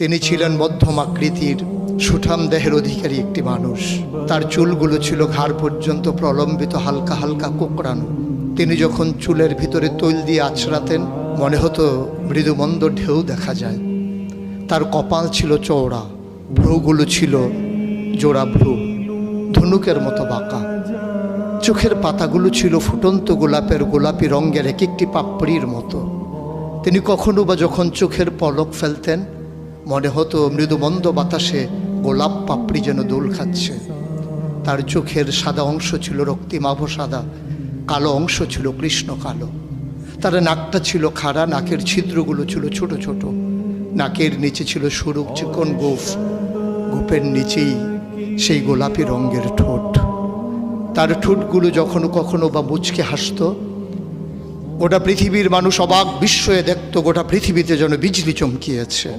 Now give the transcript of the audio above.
তিনি ছিলেন মধ্যম আকৃতির সুঠাম দেহের অধিকারী একটি মানুষ। তার চুলগুলো ছিল ঘাড় পর্যন্ত প্রলম্বিত, হালকা হালকা কোঁকড়ানো। তিনি যখন চুলের ভিতরে তৈল দিয়ে আছড়াতেন মনে হতো মৃদুমন্দ ঢেউ দেখা যায়। তার কপাল ছিল চওড়া, ভ্রুগুলো ছিল জোড়া ভ্রু, ধনুকের মতো বাঁকা। চোখের পাতাগুলো ছিল ফুটন্ত গোলাপের গোলাপি রঙের এক একটি পাপড়ির মতো। তিনি কখনো বা যখন চোখের পলক ফেলতেন মনে হতো মৃদুমন্দ বাতাসে গোলাপ পাপড়ি যেন দোল খাচ্ছে। তার চোখের সাদা অংশ ছিল রক্তিমাভ সাদা, কালো অংশ ছিল কৃষ্ণ কালো। তার নাকটা ছিল খাড়া, নাকের ছিদ্রগুলো ছিল ছোট ছোট। নাকের নিচে ছিল সরু চিকন গোঁফ, গোঁফের নিচেই সেই গোলাপি রঙের ঠোঁট। তার ঠোঁটগুলো যখন কখনো বা মুচকে হাসত, গোটা পৃথিবীর মানুষ অবাক বিস্ময়ে দেখত গোটা পৃথিবীতে যেন বিজলি চমকিয়েছে।